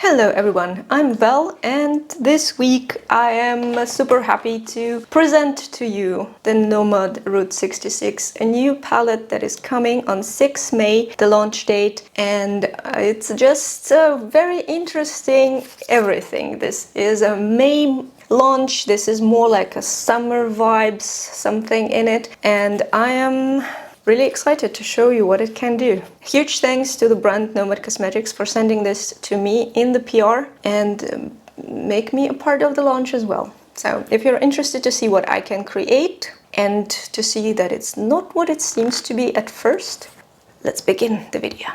Hello everyone, I'm Val, and this week I am super happy to present to you the Nomad Route 66, a new palette that is coming on 6 May, the launch date, and it's just a very interesting everything. This is a May launch, this is more like a summer vibes, something in it, and I am really excited to show you what it can do. Huge thanks to the brand Nomad Cosmetics for sending this to me in the PR and make me a part of the launch as well. So if you're interested to see what I can create and to see that it's not what it seems to be at first, let's begin the video.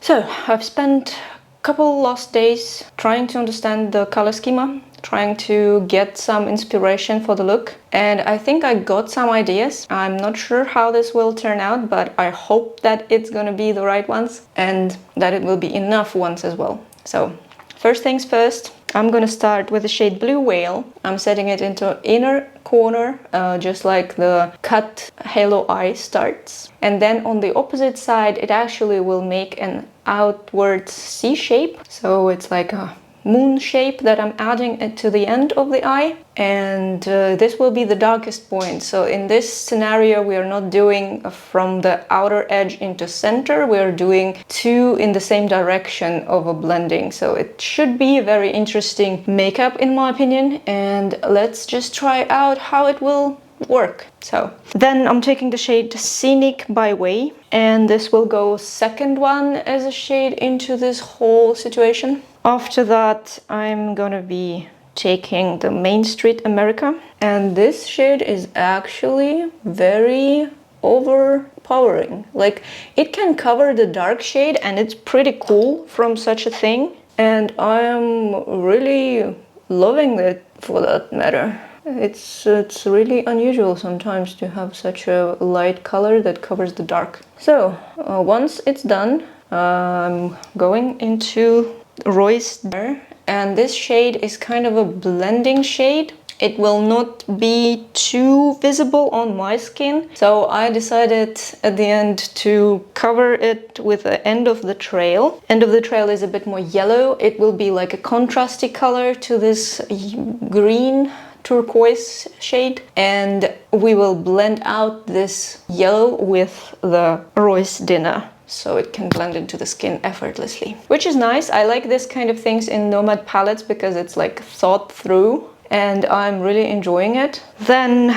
So I've spent a couple last days trying to understand the color schema, trying to get some inspiration for the look, and I think I got some ideas. I'm not sure how this will turn out, but I hope that it's gonna be the right ones and that it will be enough ones as well. So first things first, I'm gonna start with the shade Blue Whale. I'm setting it into inner corner, just like the cut halo eye starts, and then on the opposite side it actually will make an outward C shape, so it's like a moon shape that I'm adding to the end of the eye, and this will be the darkest point. So in this scenario we are not doing from the outer edge into center, we are doing two in the same direction of a blending, so it should be a very interesting makeup in my opinion, and let's just try out how it will work. So then I'm taking the shade Scenic by Way, and this will go second one as a shade into this whole situation. After that I'm gonna be taking the Main Street America, and this shade is actually very overpowering. Like, it can cover the dark shade and it's pretty cool from such a thing, and I am really loving it for that matter. It's really unusual sometimes to have such a light color that covers the dark. So once it's done, I'm going into Royce there, and this shade is kind of a blending shade. It will not be too visible on my skin, so I decided at the end to cover it with the end of the trail. End of the trail is a bit more yellow. It will be like a contrasty color to this green turquoise shade, and we will blend out this yellow with the Royce Dinner, so it can blend into the skin effortlessly, which is nice. I like this kind of things in Nomad palettes because it's like thought through, and I'm really enjoying it. Then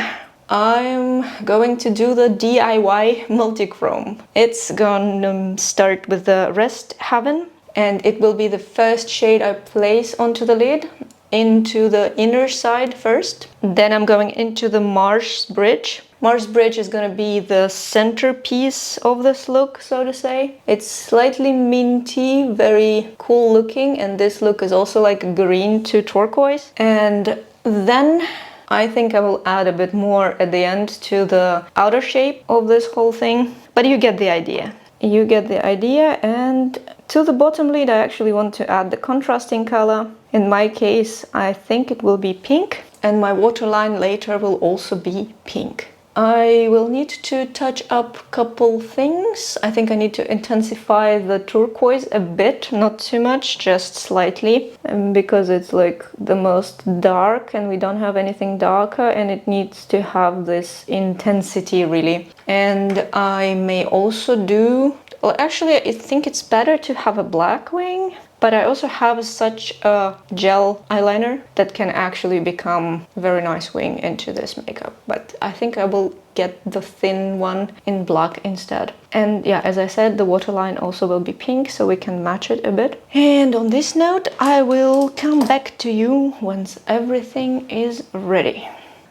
I'm going to do the DIY multichrome. It's gonna start with the Rest Haven, and it will be the first shade I place onto the lid, into the inner side first. Then I'm going into the Mars Bridge. Mars Bridge is gonna be the centerpiece of this look, so to say. It's slightly minty, very cool looking, and this look is also like green to turquoise. And then I think I will add a bit more at the end to the outer shape of this whole thing, but you get the idea. You get the idea, and to the bottom lid I actually want to add the contrasting color. In my case, I think it will be pink, and my waterline later will also be pink. I will need to touch up a couple things. I think I need to intensify the turquoise a bit, not too much, just slightly, because it's like the most dark and we don't have anything darker, and it needs to have this intensity really. And I may also do, well, actually I think it's better to have a black wing, but I also have such a gel eyeliner that can actually become a very nice wing into this makeup. But I think I will get the thin one in black instead. And yeah, as I said, the waterline also will be pink, so we can match it a bit. And on this note, I will come back to you once everything is ready.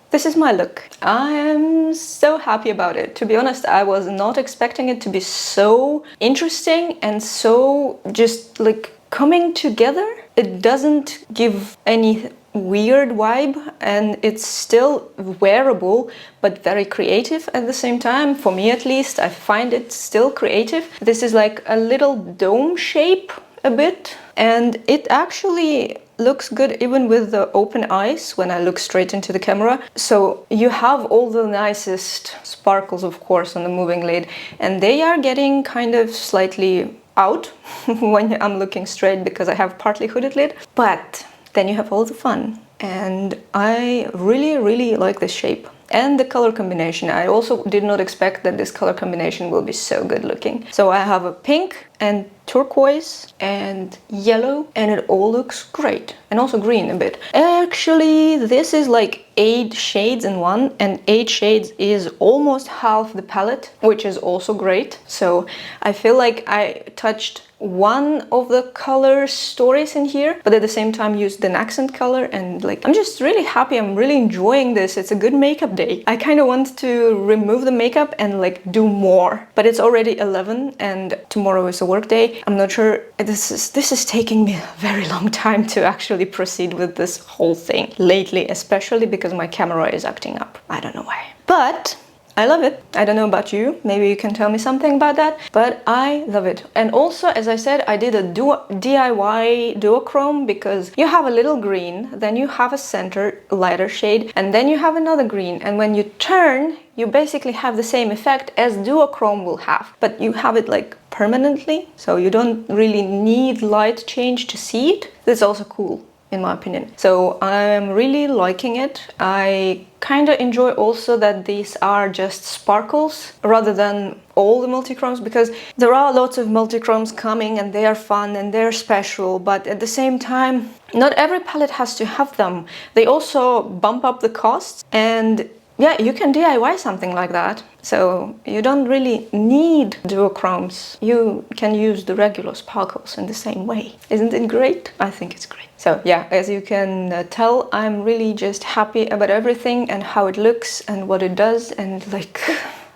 This is my look. I am so happy about it. To be honest, I was not expecting it to be so interesting and so just like coming together. It doesn't give any weird vibe, and it's still wearable but very creative at the same time. For me at least, I find it still creative. This is like a little dome shape a bit, and it actually looks good even with the open eyes when I look straight into the camera. So you have all the nicest sparkles, of course, on the moving lid, and they are getting kind of slightly out when I'm looking straight because I have partly hooded lid, but then you have all the fun. And I really like this shape. And the color combination. I also did not expect that this color combination will be so good looking. So I have a pink and turquoise and yellow, and it all looks great. And also green a bit. Actually, this is like 8 shades in one, and 8 shades is almost half the palette, which is also great. So I feel like I touched one of the color stories in here, but at the same time used an accent color, and like I'm just really happy. I'm really enjoying this. It's a good makeup day. I kind of want to remove the makeup and like do more, but it's already 11 and tomorrow is a work day. I'm not sure. This is taking me a very long time to actually proceed with this whole thing lately, especially because my camera is acting up. I don't know why, but I love it. I don't know about you, maybe you can tell me something about that, but I love it. And also, as I said, I did a DIY duochrome because you have a little green, then you have a center lighter shade, and then you have another green, and when you turn, you basically have the same effect as duochrome will have, but you have it like permanently, so you don't really need light change to see it. This is also cool, in my opinion. So I'm really liking it. I kind of enjoy also that these are just sparkles rather than all the multichromes, because there are lots of multichromes coming and they are fun and they're special, but at the same time, not every palette has to have them. They also bump up the costs, and yeah, you can DIY something like that. So you don't really need duochromes. You can use the regular sparkles in the same way. Isn't it great? I think it's great. So yeah, as you can tell, I'm really just happy about everything and how it looks and what it does, and like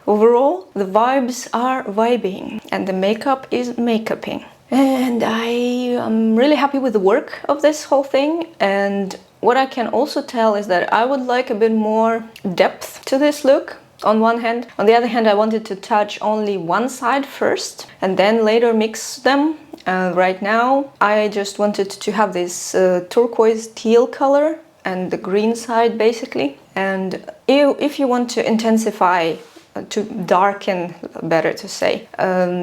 overall, the vibes are vibing and the makeup is makeuping. And I am really happy with the work of this whole thing. And what I can also tell is that I would like a bit more depth to this look. On one hand. On the other hand, I wanted to touch only one side first and then later mix them. Right now, I just wanted to have this turquoise teal color and the green side basically. And if you want to intensify, to darken, better to say,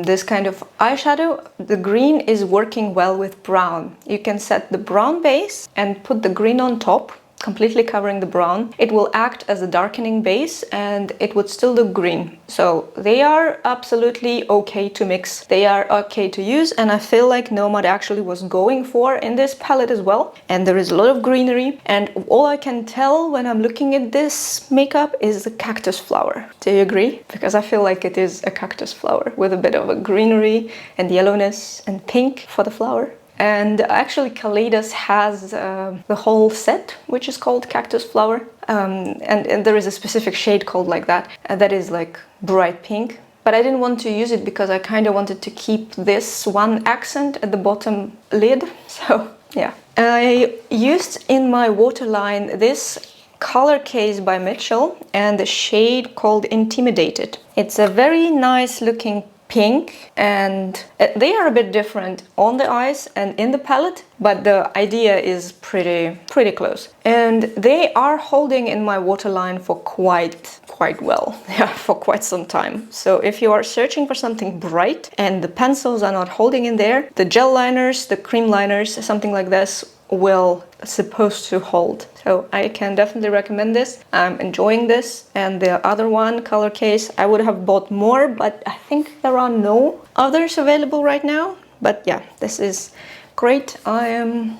this kind of eyeshadow, the green is working well with brown. You can set the brown base and put the green on top, completely covering the brown. It will act as a darkening base and it would still look green. So they are absolutely okay to mix. They are okay to use, and I feel like Nomad actually was going for in this palette as well. And there is a lot of greenery, and all I can tell when I'm looking at this makeup is the cactus flower. Do you agree? Because I feel like it is a cactus flower with a bit of a greenery and yellowness and pink for the flower. And actually Kaleidos has the whole set, which is called Cactus Flower. And there is a specific shade called like that, that is like bright pink. But I didn't want to use it because I kind of wanted to keep this one accent at the bottom lid. So yeah. I used in my waterline this color case by Mitchell and the shade called Intimidated. It's a very nice looking pink, and they are a bit different on the eyes and in the palette, but the idea is pretty close. And they are holding in my waterline for quite well, yeah, for quite some time. So if you are searching for something bright and the pencils are not holding in there, the gel liners, the cream liners, something like this will supposed to hold. So I can definitely recommend this. I'm enjoying this. And the other one, color case, I would have bought more, but I think there are no others available right now. But yeah, this is great. I am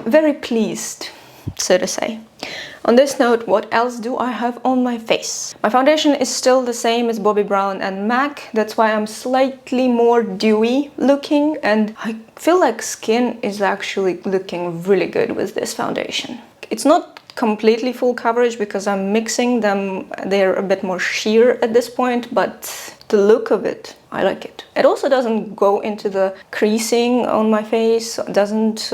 very pleased, so to say. On this note, what else do I have on my face? My foundation is still the same as Bobbi Brown and MAC. That's why I'm slightly more dewy looking, and I feel like skin is actually looking really good with this foundation. It's not completely full coverage because I'm mixing them. They're a bit more sheer at this point, but the look of it, I like it. It also doesn't go into the creasing on my face, doesn't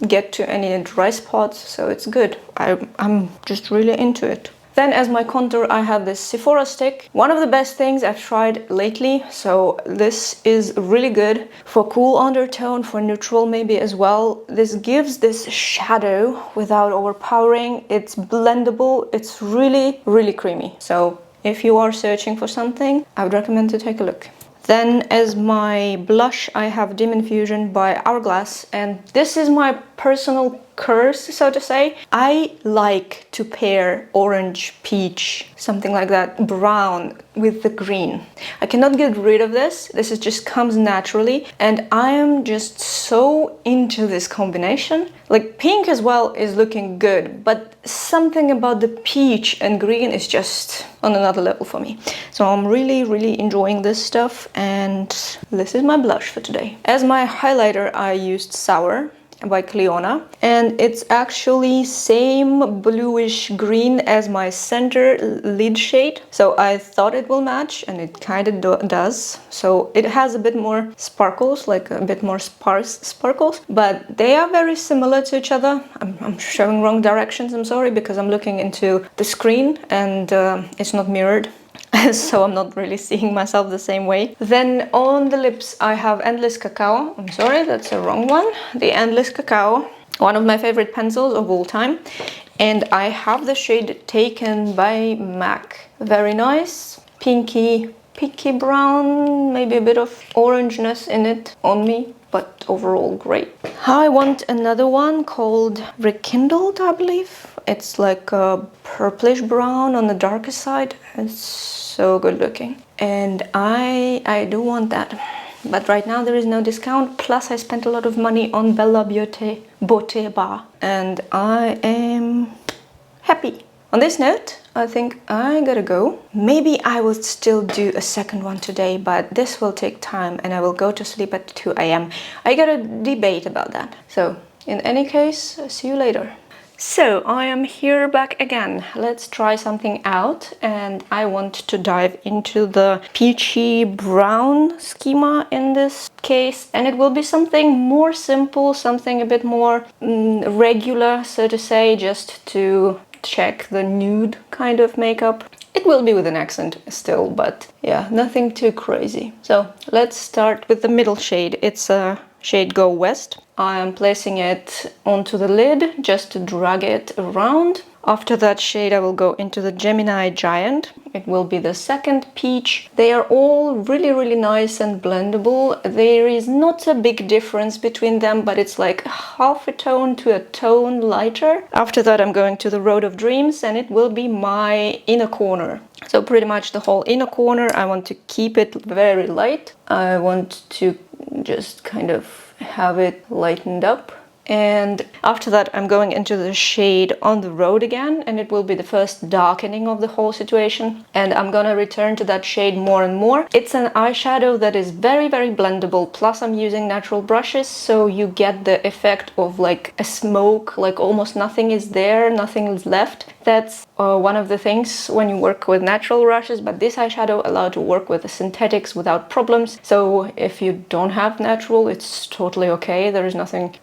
get to any dry spots, so it's good. I'm just really into it. Then as my contour, I have this Sephora stick. One of the best things I've tried lately, so this is really good for cool undertone, for neutral maybe as well. This gives this shadow without overpowering. It's blendable. It's really creamy. So if you are searching for something, I would recommend to take a look. Then as my blush, I have Dim Infusion by Hourglass, and this is my personal curse, so to say. I like to pair orange, peach, something like that, brown with the green. I cannot get rid of this. This is just comes naturally, and I am just so into this combination. Like pink as well is looking good, but something about the peach and green is just on another level for me. So I'm really enjoying this stuff, and this is my blush for today. As my highlighter, I used Sour by Cleona, and it's actually same bluish green as my center lid shade, so I thought it will match, and it kind of does. So it has a bit more sparkles, like a bit more sparse sparkles, but they are very similar to each other. I'm showing wrong directions, I'm sorry, because I'm looking into the screen and it's not mirrored. So I'm not really seeing myself the same way. Then on the lips I have Endless Cacao. I'm sorry, that's the wrong one. The Endless Cacao, one of my favorite pencils of all time. And I have the shade Taken by MAC. Very nice, pinky brown, maybe a bit of orangeness in it on me, but overall great. I want another one called Rekindled, I believe. It's like a purplish brown on the darker side. It's so good looking, and I do want that, but right now there is no discount. Plus I spent a lot of money on Bella Beauté Bar, and I am happy. On this note, I think I gotta go. Maybe I will still do a second one today, but this will take time and I will go to sleep at 2 a.m. I gotta debate about that. So in any case, see you later. So I am here back again. Let's try something out, and I want to dive into the peachy brown schema in this case, and it will be something more simple, something a bit more regular, so to say, just to check the nude kind of makeup. It will be with an accent still, but yeah, nothing too crazy. So let's start with the middle shade. It's a shade Go West. I am placing it onto the lid just to drag it around. After that shade I will go into the Gemini Giant. It will be the second peach. They are all really nice and blendable. There is not a big difference between them, but it's like half a tone to a tone lighter. After that I'm going to the Road of Dreams, and it will be my inner corner. So pretty much the whole inner corner, I want to keep it very light. I want to just kind of have it lightened up. And after that I'm going into the shade On the Road again, and it will be the first darkening of the whole situation, and I'm gonna return to that shade more and more. It's an eyeshadow that is very blendable, plus I'm using natural brushes, so you get the effect of like a smoke, like almost nothing is there, nothing is left. That's one of the things when you work with natural brushes, but this eyeshadow allows to work with the synthetics without problems. So if you don't have natural, it's totally okay. There is nothing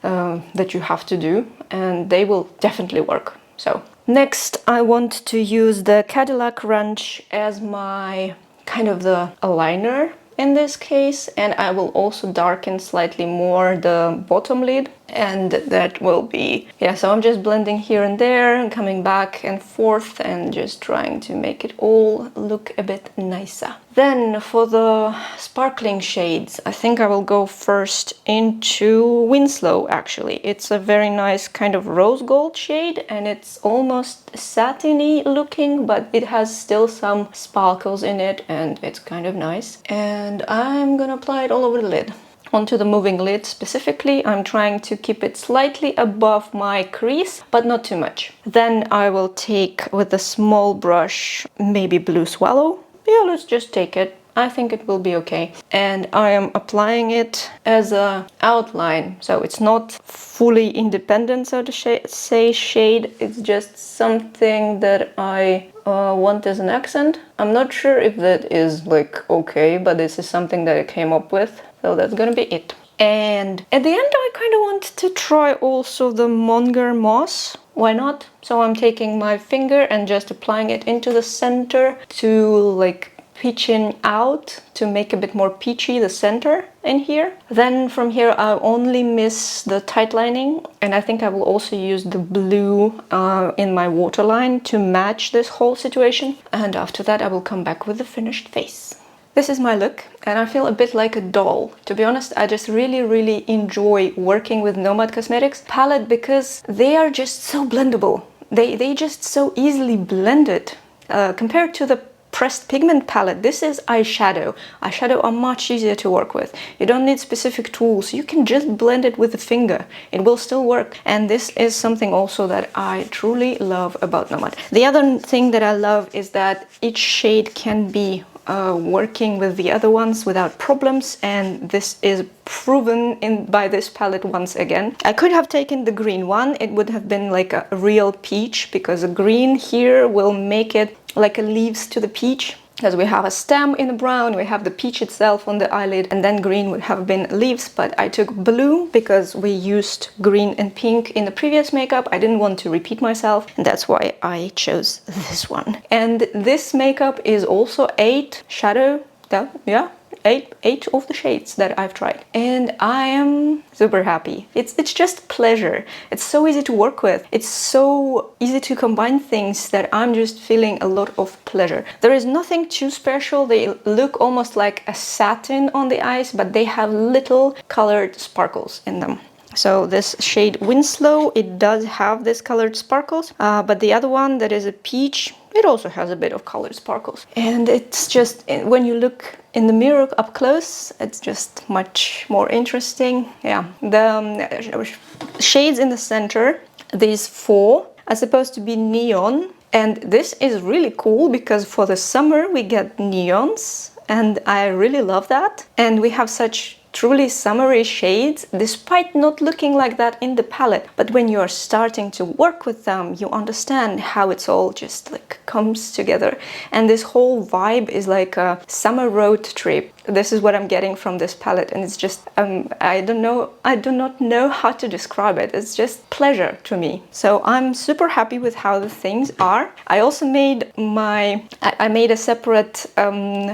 that you have to do, and they will definitely work. So next I want to use the Cadillac Ranch as my kind of the aligner in this case, and I will also darken slightly more the bottom lid, and that will be, yeah, so I'm just blending here and there and coming back and forth and just trying to make it all look a bit nicer. Then for the sparkling shades, I think I will go first into Winslow. Actually, it's a very nice kind of rose gold shade, and it's almost satiny looking, but it has still some sparkles in it, and it's kind of nice. And I'm gonna apply it all over the lid. Onto the moving lid specifically, I'm trying to keep it slightly above my crease, but not too much. Then I will take with a small brush, maybe Blue Swallow. Yeah, let's just take it. I think it will be okay. And I am applying it as a outline, so it's not fully independent, so to say, shade. It's just something that I want as an accent. I'm not sure if that is like okay, but this is something that I came up with. So that's gonna be it. And at the end I kind of want to try also the Monger Moss. Why not? So I'm taking my finger and just applying it into the center to like peaching out to make a bit more peachy the center in here. Then from here I only miss the tight lining, and I think I will also use the blue in my waterline to match this whole situation. And after that I will come back with the finished face. This is my look, and I feel a bit like a doll. To be honest, I just really enjoy working with Nomad Cosmetics palette because they are just so blendable. They just so easily blended compared to the pressed pigment palette. This is eyeshadow. Eyeshadow are much easier to work with. You don't need specific tools. You can just blend it with a finger. It will still work. And this is something also that I truly love about Nomad. The other thing that I love is that each shade can be working with the other ones without problems, and this is proven by this palette once again. I could have taken the green one. It would have been like a real peach, because the green here will make it like a leaves to the peach, because we have a stem in the brown, we have the peach itself on the eyelid, and then green would have been leaves. But I took blue because we used green and pink in the previous makeup. I didn't want to repeat myself, and that's why I chose this one. And this makeup is also 8 shadow, yeah, 8 of the shades that I've tried, and I am super happy. It's just pleasure. It's so easy to work with. It's so easy to combine things that I'm just feeling a lot of pleasure. There is nothing too special. They look almost like a satin on the eyes, but they have little colored sparkles in them. So this shade Winslow, it does have this colored sparkles, but the other one that is a peach, it also has a bit of colored sparkles. And it's just, when you look in the mirror up close, it's just much more interesting. Yeah, the shades in the center, these 4 are supposed to be neon. And this is really cool because for the summer we get neons, and I really love that. And we have such truly summery shades, despite not looking like that in the palette. But when you're starting to work with them, you understand how it's all just like comes together. And this whole vibe is like a summer road trip. This is what I'm getting from this palette, and it's just, I do not know how to describe it. It's just pleasure to me. So I'm super happy with how the things are. I also made I made a separate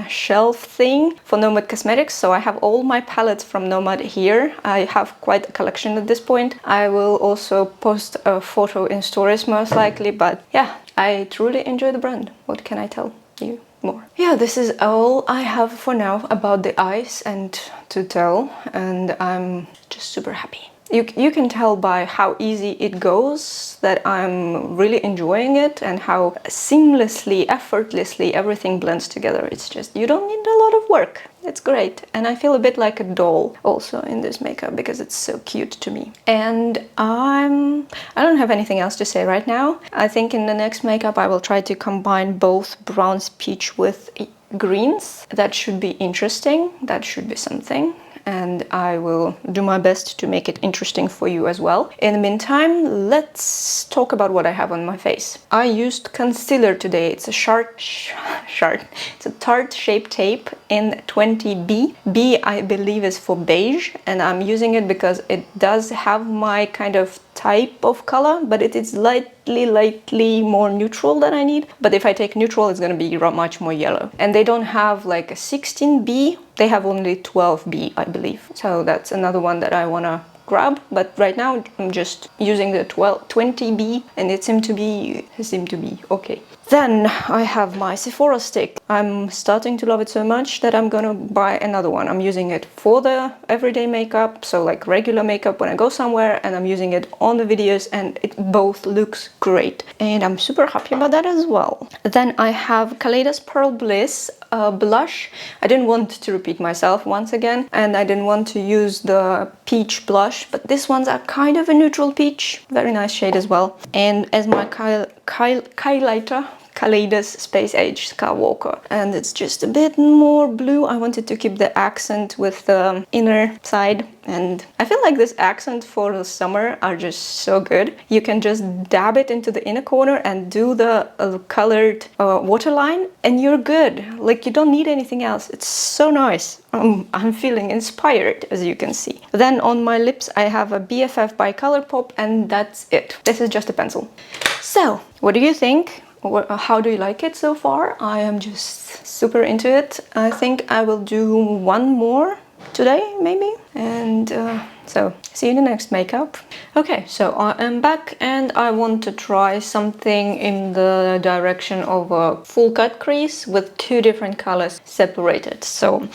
shelf thing for Nomad Cosmetics, so I have all my palettes from Nomad here. I have quite a collection at this point. I will also post a photo in stories most likely, but yeah, I truly enjoy the brand. What can I tell you more? Yeah, this is all I have for now about the eyes and to tell, and I'm just super happy. You can tell by how easy it goes that I'm really enjoying it, and how seamlessly, effortlessly everything blends together. It's just, you don't need a lot of work. It's great. And I feel a bit like a doll also in this makeup because it's so cute to me. And I don't have anything else to say right now. I think in the next makeup I will try to combine both browns, peach with greens. That should be interesting. That should be something. And I will do my best to make it interesting for you as well. In the meantime, let's talk about what I have on my face. I used concealer today. It's a it's a Tarte Shape Tape in 20B. B, I believe, is for beige, and I'm using it because it does have my kind of type of color, but it is lightly more neutral than I need. But if I take neutral, it's going to be much more yellow. And they don't have like a 16B, they have only 12B, I believe. So that's another one that I want to grab, but right now I'm just using the 20B, and it seemed to be okay. Then I have my Sephora stick. I'm starting to love it so much that I'm gonna buy another one. I'm using it for the everyday makeup, so like regular makeup when I go somewhere, and I'm using it on the videos, and it both looks great. And I'm super happy about that as well. Then I have Kaleidos Pearl Bliss blush. I didn't want to repeat myself once again, and I didn't want to use the peach blush, but this one's a kind of a neutral peach. Very nice shade as well. And as my highlighter, Kaleidos Space Age Skywalker, and it's just a bit more blue. I wanted to keep the accent with the inner side, and I feel like this accent for the summer are just so good. You can just dab it into the inner corner and do the colored waterline, and you're good. Like, you don't need anything else. It's so nice. I'm feeling inspired, as you can see. Then on my lips I have a BFF by Colourpop, and that's it. This is just a pencil. So, what do you think? How do you like it so far? I am just super into it. I think I will do one more today maybe. And so see you in the next makeup. Okay, so I am back and I want to try something in the direction of a full cut crease with two different colors separated. So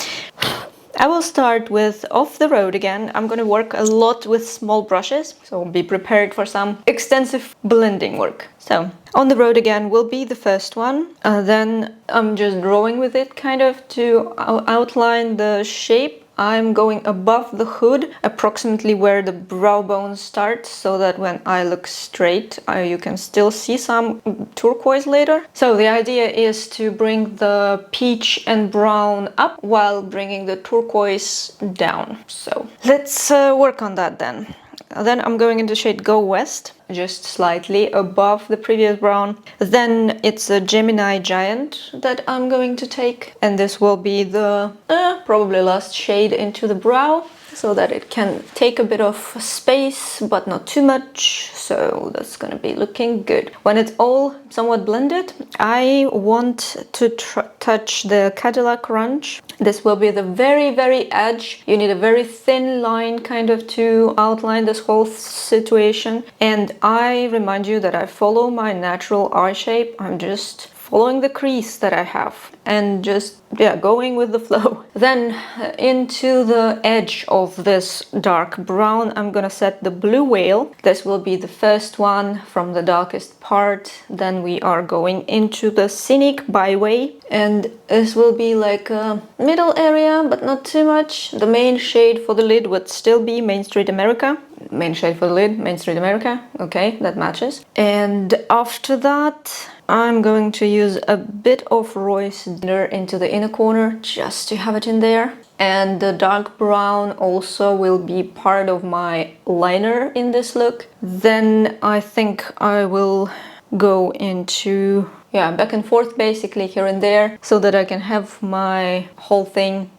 I will start with Off the Road again. I'm going to work a lot with small brushes, so be prepared for some extensive blending work. So On the Road again will be the first one. Then I'm just drawing with it kind of to outline the shape. I'm going above the hood, approximately where the brow bone starts, so that when I look straight, you can still see some turquoise later. So the idea is to bring the peach and brown up while bringing the turquoise down. So let's work on that then. Then I'm going into shade Go West, just slightly above the previous brown. Then it's a Gemini Giant that I'm going to take. And this will be the probably last shade into the brow, so that it can take a bit of space, but not too much. So that's gonna be looking good. When it's all somewhat blended, I want to touch the Cadillac Crunch. This will be the very, very edge. You need a very thin line kind of to outline this whole situation. And I remind you that I follow my natural eye shape. I'm just following the crease that I have and just going with the flow. Then into the edge of this dark brown, I'm gonna set the Blue Whale. This will be the first one from the darkest part. Then we are going into the Scenic Byway, and this will be like a middle area, but not too much. The main shade for the lid would still be Main Street America. Main shade for the lid, Main Street America. Okay, that matches. And after that, I'm going to use a bit of Royce into the inner corner just to have it in there. And the dark brown also will be part of my liner in this look. Then I think I will go into back and forth basically here and there, so that I can have my whole thing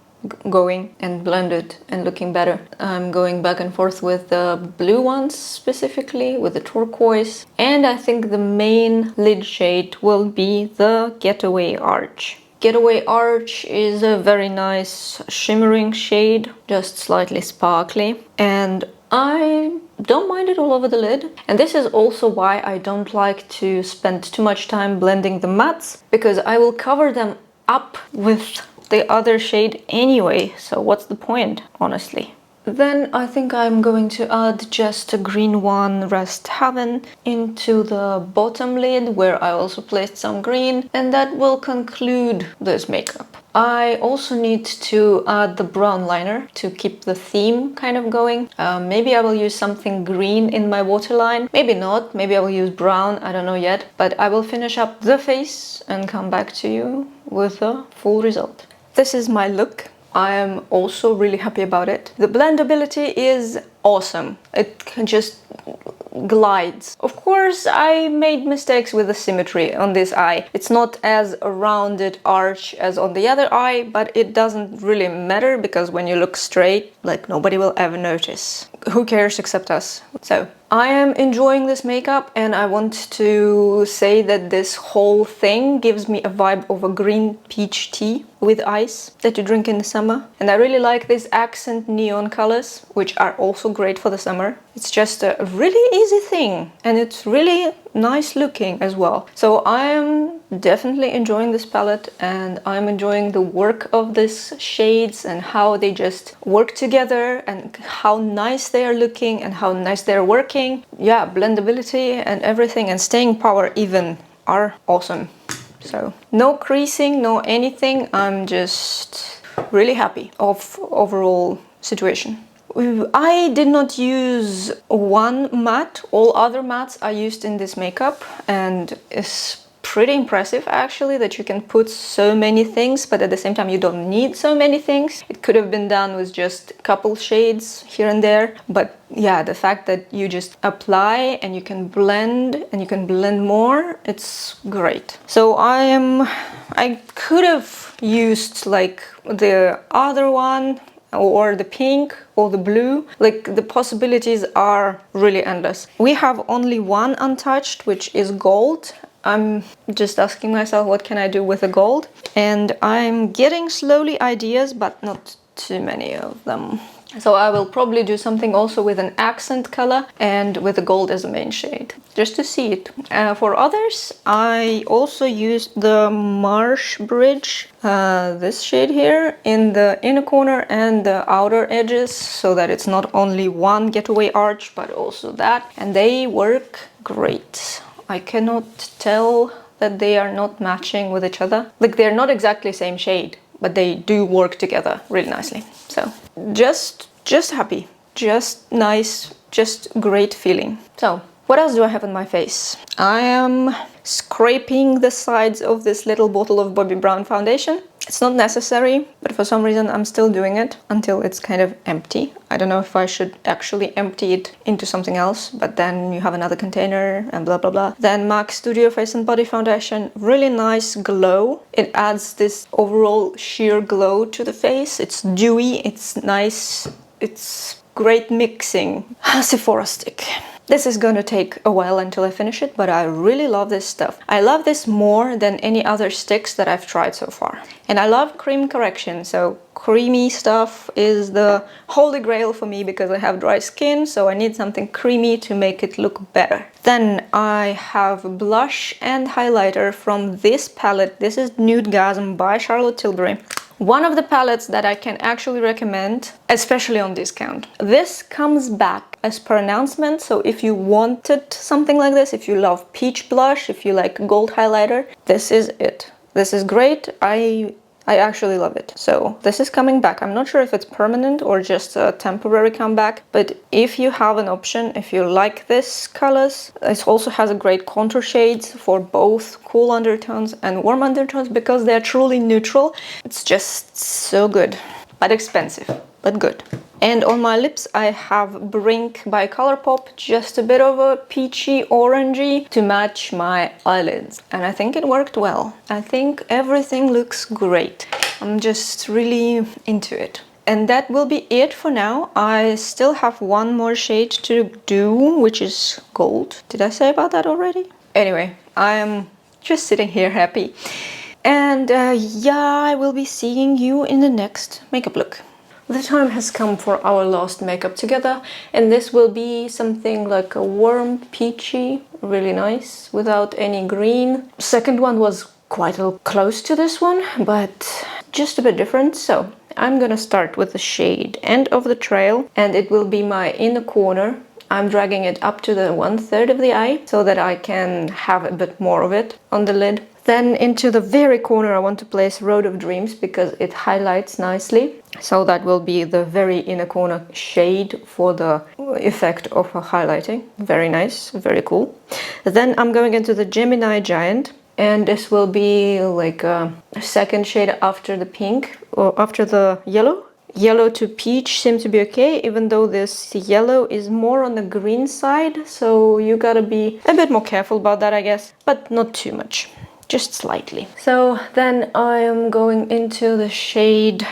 going and blended and looking better. I'm going back and forth with the blue ones, specifically with the turquoise, and I think the main lid shade will be the Getaway Arch. Getaway Arch is a very nice shimmering shade, just slightly sparkly, and I don't mind it all over the lid. And this is also why I don't like to spend too much time blending the mattes, because I will cover them up with the other shade anyway, so what's the point, honestly? Then I think I'm going to add just a green one, Rest Haven, into the bottom lid, where I also placed some green, and that will conclude this makeup. I also need to add the brown liner to keep the theme kind of going. Maybe I will use something green in my waterline, maybe not, maybe I will use brown, I don't know yet, but I will finish up the face and come back to you with a full result. This is my look. I am also really happy about it. The blendability is awesome. It can just glides. Of course, I made mistakes with the symmetry on this eye. It's not as a rounded arch as on the other eye, but it doesn't really matter, because when you look straight, like, nobody will ever notice. Who cares except us? So I am enjoying this makeup, and I want to say that this whole thing gives me a vibe of a green peach tea with ice that you drink in the summer. And I really like these accent neon colors, which are also great for the summer. It's just a really easy thing, and it's really nice looking as well. So I am definitely enjoying this palette, and I'm enjoying the work of these shades and how they just work together and how nice they are looking and how nice they're working. Yeah, blendability and everything, and staying power even, are awesome. So no creasing, no anything. I'm just really happy of overall situation. I did not use one matte. All other mattes I used in this makeup, and it's pretty impressive actually that you can put so many things, but at the same time you don't need so many things. It could have been done with just a couple shades here and there, but yeah, the fact that you just apply and you can blend more, it's great. So I could have used like the other one, or the pink, or the blue. Like, the possibilities are really endless. We have only one untouched, which is gold. I'm just asking myself, what can I do with the gold? And I'm getting slowly ideas, but not too many of them. So I will probably do something also with an accent color and with the gold as a main shade, just to see it. For others, I also used the Marsh Bridge, this shade here, in the inner corner and the outer edges, so that it's not only one getaway arch, but also that. And they work great. I cannot tell that they are not matching with each other. Like, they're not exactly same shade, but they do work together really nicely. So just happy, just nice, just great feeling. So what else do I have on my face? I am scraping the sides of this little bottle of Bobbi Brown foundation. It's not necessary, but for some reason I'm still doing it until it's kind of empty. I don't know if I should actually empty it into something else, but then you have another container and blah blah blah. Then MAC Studio Face and Body Foundation, really nice glow. It adds this overall sheer glow to the face. It's dewy, it's nice, it's great mixing. Sephora stick. This is gonna take a while until I finish it, but I really love this stuff. I love this more than any other sticks that I've tried so far. And I love cream correction, so creamy stuff is the holy grail for me because I have dry skin, so I need something creamy to make it look better. Then I have blush and highlighter from this palette. This is Nudegasm by Charlotte Tilbury. One of the palettes that I can actually recommend, especially on discount. This comes back as per announcement, so if you wanted something like this, if you love peach blush, if you like gold highlighter, this is it. This is great. I actually love it. So this is coming back. I'm not sure if it's permanent or just a temporary comeback, but if you have an option, if you like this colors, it also has a great contour shades for both cool undertones and warm undertones because they're truly neutral. It's just so good, but expensive, but good. And on my lips I have Brink by Colourpop, just a bit of a peachy orangey to match my eyelids. And I think it worked well. I think everything looks great. I'm just really into it. And that will be it for now. I still have one more shade to do, which is gold. Did I say about that already? Anyway, I am just sitting here happy. And yeah, I will be seeing you in the next makeup look. The time has come for our last makeup together, and this will be something like a warm peachy, really nice, without any green. Second one was quite close to this one, but just a bit different. So I'm gonna start with the shade End of the Trail, and it will be my inner corner. I'm dragging it up to the 1/3 of the eye so that I can have a bit more of it on the lid. Then into the very corner I want to place Road of Dreams because it highlights nicely. So that will be the very inner corner shade for the effect of highlighting. Very nice, very cool. Then I'm going into the Gemini Giant, and this will be like a second shade after the pink or after the yellow. Yellow to peach seems to be okay, even though this yellow is more on the green side, so you gotta be a bit more careful about that, I guess, but not too much. Just slightly. So then I am going into the shade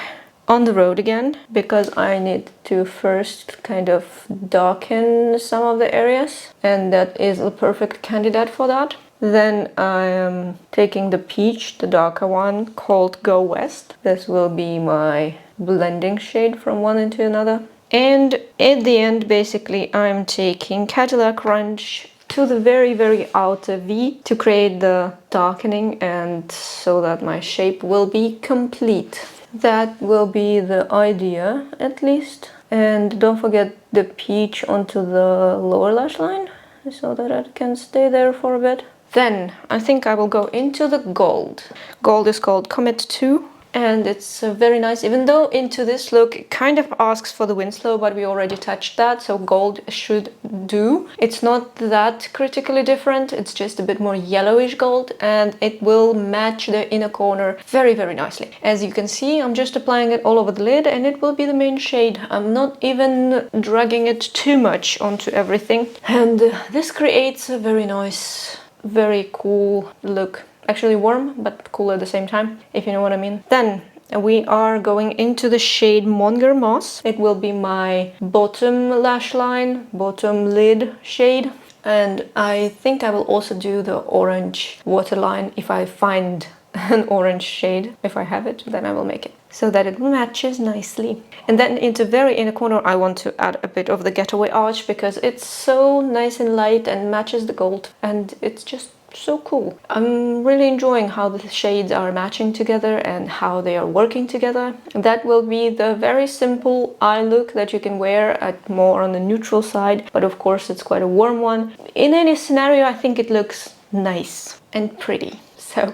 On the Road again, because I need to first kind of darken some of the areas, and that is a perfect candidate for that. Then I am taking the peach, the darker one, called Go West. This will be my blending shade from one into another. And at the end, basically, I'm taking Cadillac Ranch to the very outer V to create the darkening, and so that my shape will be complete. That will be the idea, at least. And don't forget the peach onto the lower lash line so that it can stay there for a bit. Then I think I will go into the gold. Gold is called Comet 2. And it's very nice, even though into this look it kind of asks for the Winslow, but we already touched that, so gold should do. It's not that critically different, it's just a bit more yellowish gold, and it will match the inner corner very nicely. As you can see, I'm just applying it all over the lid, and it will be the main shade. I'm not even dragging it too much onto everything, and this creates a very nice, very cool look. Actually warm, but cool at the same time, if you know what I mean. Then we are going into the shade Monger Moss. It will be my bottom lash line, bottom lid shade. And I think I will also do the orange waterline if I find an orange shade. If I have it, then I will make it. so that it matches nicely. And then into very inner corner I want to add a bit of the getaway arch because it's so nice and light and matches the gold, and it's just so cool. I'm really enjoying how the shades are matching together and how they are working together. That will be the very simple eye look that you can wear at more on the neutral side, but of course it's quite a warm one. In any scenario I think it looks nice and pretty. So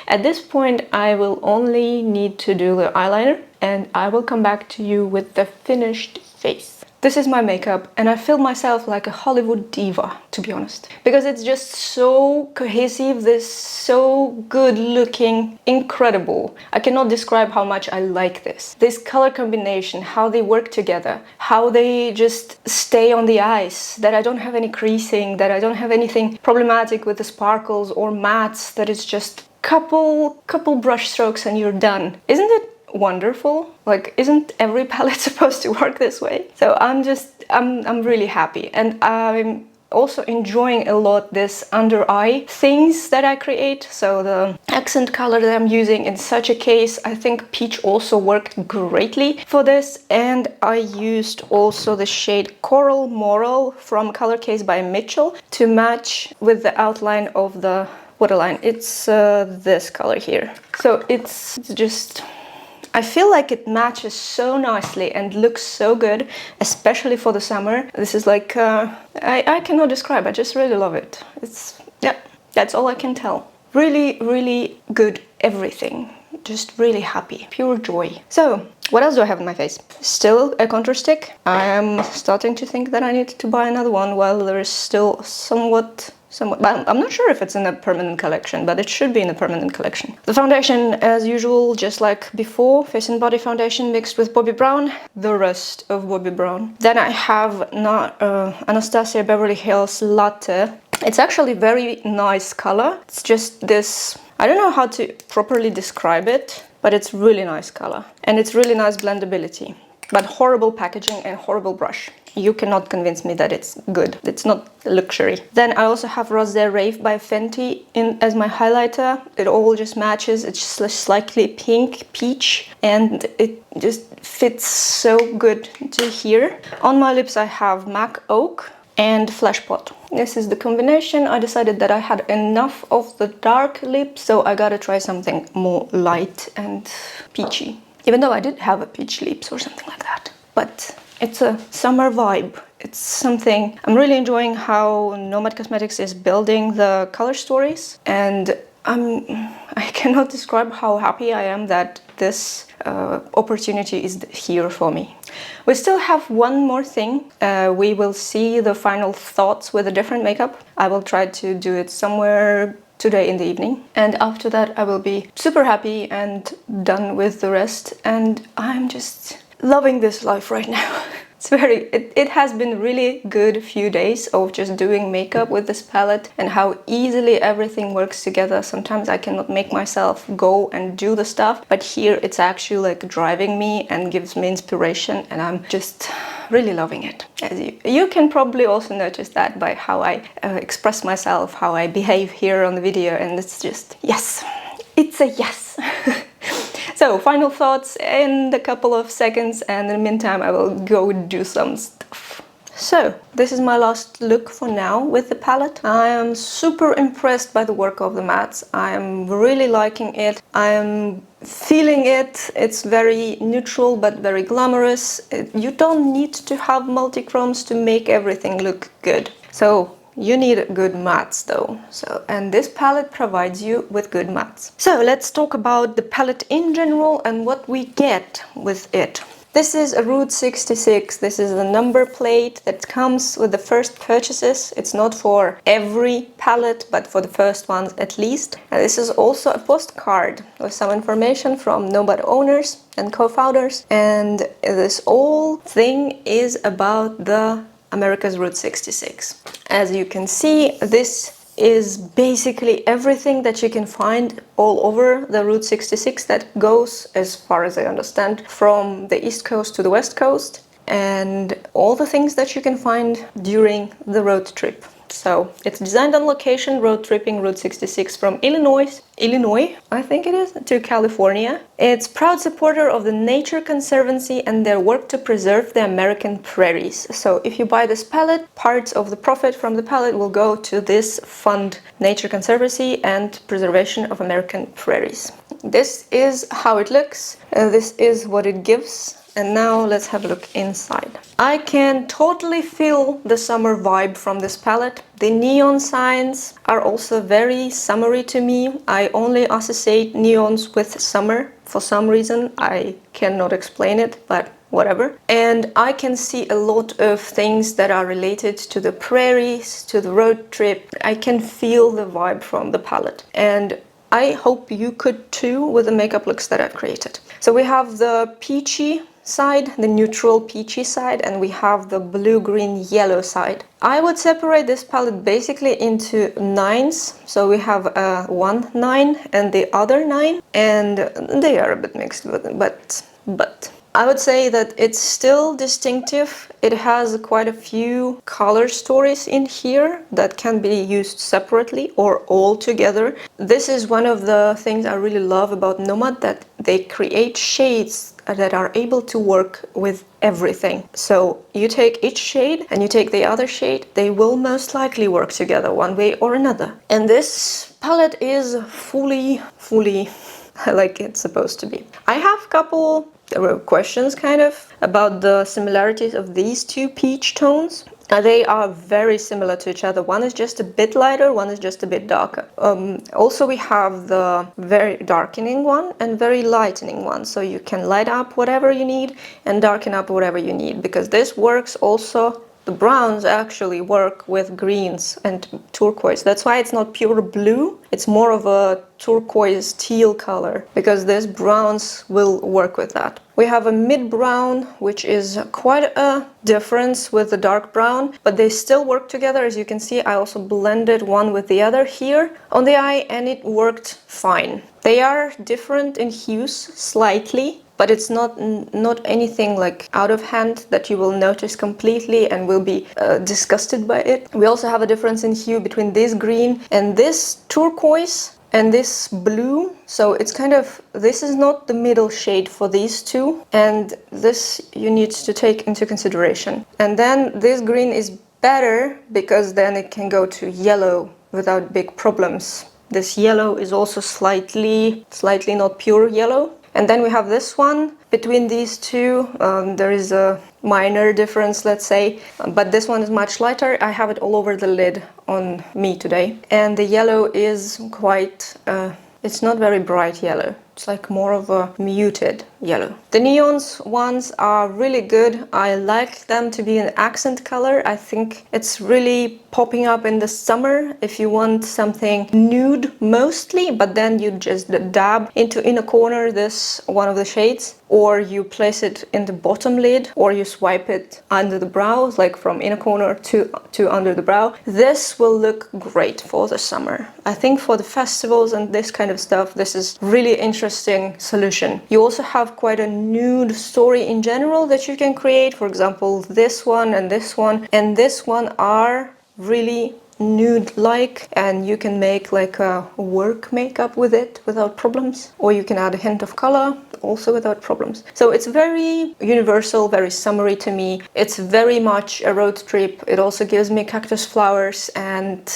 at this point I will only need to do the eyeliner and I will come back to you with the finished face. This is my makeup and I feel myself like a Hollywood diva, to be honest. Because it's just so cohesive, this so good looking, incredible. I cannot describe how much I like this. This color combination, how they work together, how they just stay on the eyes, that I don't have any creasing, that I don't have anything problematic with the sparkles or mattes, that it's just couple brush strokes and you're done. Isn't it wonderful? Like, isn't every palette supposed to work this way? So I'm really happy, and I'm also enjoying a lot this under eye things that I create. So the accent color that I'm using in such a case, I think peach also worked greatly for this. And I used also the shade Coral Moral from Color Case by Mitchell to match with the outline of the waterline. It's this color here. So it's just, I feel like it matches so nicely and looks so good, especially for the summer. This is like, I cannot describe, I just really love it. It's, yeah, that's all I can tell. Really, really good everything. Just really happy, pure joy. So, what else do I have on my face? Still a contour stick. I am starting to think that I need to buy another one while there is still somewhat, but I'm not sure if it's in a permanent collection, but it should be in a permanent collection. The foundation, as usual, just like before, Face and Body foundation mixed with Bobbi Brown, the rest of Bobbi Brown. Then I have Anastasia Beverly Hills Latte. It's actually very nice color. It's just this, I don't know how to properly describe it, but it's really nice color. And it's really nice blendability, but horrible packaging and horrible brush. You cannot convince me that it's good. It's not luxury. Then I also have Rosé Rave by Fenty as my highlighter. It all just matches. It's just slightly pink, peach, and it just fits so good to here. On my lips I have MAC Oak and Flesh Pot. This is the combination. I decided that I had enough of the dark lip, so I gotta try something more light and peachy. Even though I did have a peach lips or something like that. But it's a summer vibe. It's something, I'm really enjoying how Nomad Cosmetics is building the color stories, and I cannot describe how happy I am that this opportunity is here for me. We still have one more thing. We will see the final thoughts with a different makeup. I will try to do it somewhere today in the evening, and after that I will be super happy and done with the rest, and I'm just loving this life right now. It has been really good few days of just doing makeup with this palette and how easily everything works together. Sometimes I cannot make myself go and do the stuff, but here it's actually like driving me and gives me inspiration, and I'm just really loving it. As you can probably also notice that by how I express myself, how I behave here on the video, and it's just yes, it's a yes. So, final thoughts in a couple of seconds, and in the meantime I will go do some stuff. So, this is my last look for now with the palette. I am super impressed by the work of the mattes. I am really liking it. I am feeling it. It's very neutral but very glamorous. You don't need to have multi-chromes to make everything look good. So, you need good mattes though, and this palette provides you with good mattes. So let's talk about the palette in general and what we get with it. This is a Route 66. This is the number plate that comes with the first purchases. It's not for every palette, but for the first ones at least. And this is also a postcard with some information from Nomad owners and co-founders. And this whole thing is about the America's Route 66. As you can see, this is basically everything that you can find all over the Route 66 that goes, as far as I understand, from the East Coast to the West Coast, and all the things that you can find during the road trip. So it's designed on location, road tripping Route 66 from Illinois, I think it is, to California. It's proud supporter of the Nature Conservancy and their work to preserve the American prairies. So if you buy this palette, parts of the profit from the palette will go to this fund, Nature Conservancy and Preservation of American Prairies. This is how it looks. This is what it gives. And now let's have a look inside. I can totally feel the summer vibe from this palette. The neon signs are also very summery to me. I only associate neons with summer for some reason. I cannot explain it, but whatever. And I can see a lot of things that are related to the prairies, to the road trip. I can feel the vibe from the palette. And I hope you could too with the makeup looks that I've created. So we have the peachy side, the neutral peachy side, and we have the blue-green yellow side. I would separate this palette basically into 9s. So we have one 9 and the other 9, and they are a bit mixed, but I would say that it's still distinctive. It has quite a few color stories in here that can be used separately or all together. This is one of the things I really love about Nomad, that they create shades that are able to work with everything. So you take each shade and you take the other shade, they will most likely work together one way or another. And this palette is fully like it's supposed to be. I have a couple questions kind of about the similarities of these two peach tones. They are very similar to each other. One is just a bit lighter, one is just a bit darker. Also we have the very darkening one and very lightening one, so you can light up whatever you need and darken up whatever you need, because this works also. The browns actually work with greens and turquoise. That's why it's not pure blue. It's more of a turquoise teal color, because these browns will work with that. We have a mid brown, which is quite a difference with the dark brown, but they still work together. As you can see, I also blended one with the other here on the eye, and it worked fine. They are different in hues slightly, but it's not anything like out of hand that you will notice completely and will be disgusted by it. We also have a difference in hue between this green and this turquoise and this blue. So it's kind of, this is not the middle shade for these two, and this you need to take into consideration. And then this green is better because then it can go to yellow without big problems. This yellow is also slightly not pure yellow. And then we have this one. Between these two, there is a minor difference, let's say, but this one is much lighter. I have it all over the lid on me today. And the yellow is quite, it's not very bright yellow. It's like more of a muted yellow. The neons ones are really good. I like them to be an accent color. I think it's really popping up in the summer if you want something nude mostly, but then you just dab into inner corner this one of the shades, or you place it in the bottom lid, or you swipe it under the brows, like from inner corner to under the brow. This will look great for the summer. I think for the festivals and this kind of stuff, this is really interesting solution. You also have quite a nude story in general that you can create. For example, this one and this one and this one are really nude-like, and you can make like a work makeup with it without problems, or you can add a hint of color also without problems. So it's very universal, very summery to me. It's very much a road trip. It also gives me cactus flowers and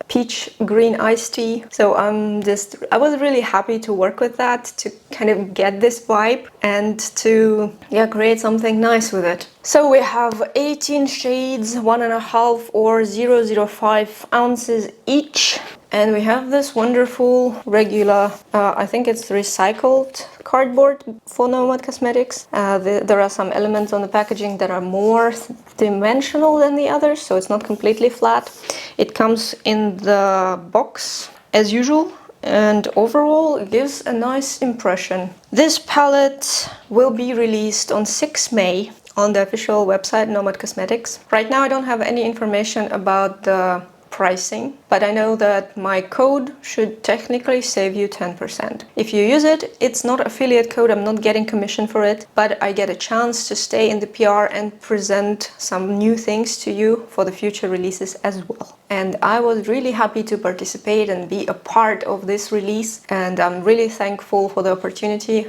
peach green iced tea. So I was really happy to work with that, to kind of get this vibe and to create something nice with it. So we have 18 shades, 1.5 or 0.05 ounces each. And we have this wonderful regular, I think it's recycled cardboard for Nomad Cosmetics. There are some elements on the packaging that are more dimensional than the others, so it's not completely flat. It comes in the box as usual, and overall it gives a nice impression. This palette will be released on 6 May on the official website Nomad Cosmetics. Right now I don't have any information about the pricing, but I know that my code should technically save you 10%. If you use it, it's not affiliate code, I'm not getting commission for it, but I get a chance to stay in the PR and present some new things to you for the future releases as well. And I was really happy to participate and be a part of this release, and I'm really thankful for the opportunity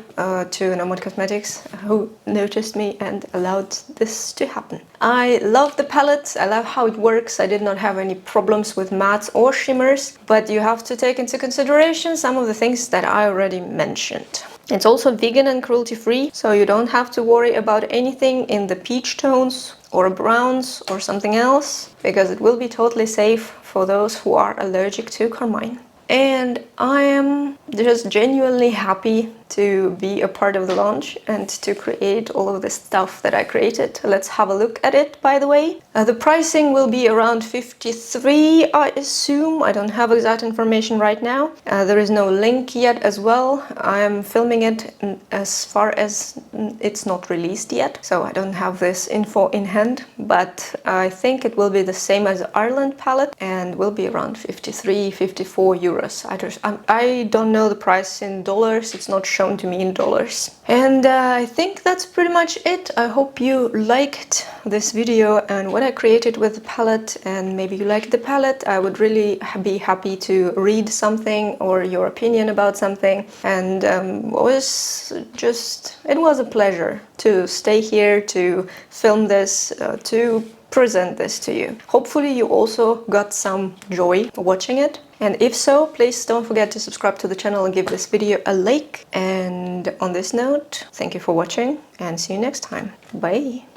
to Nomad Cosmetics, who noticed me and allowed this to happen. I love the palette, I love how it works. I did not have any problems with mattes or shimmers, but you have to take into consideration some of the things that I already mentioned. It's also vegan and cruelty-free, so you don't have to worry about anything in the peach tones or browns or something else, because it will be totally safe for those who are allergic to carmine. And I am just genuinely happy to be a part of the launch and to create all of the stuff that I created. Let's have a look at it, by the way. The pricing will be around 53, I assume. I don't have exact information right now. There is no link yet as well. I am filming it as far as it's not released yet, so I don't have this info in hand, but I think it will be the same as the Ireland palette and will be around 53, 54 euros. I don't know the price in dollars, it's not shown to me in dollars. And I think that's pretty much it. I hope you liked this video and what I created with the palette, and maybe you liked the palette. I would really be happy to read something or your opinion about something. And it was a pleasure to stay here, to film this, to present this to you. Hopefully you also got some joy watching it. And if so, please don't forget to subscribe to the channel and give this video a like. And on this note, thank you for watching and see you next time. Bye!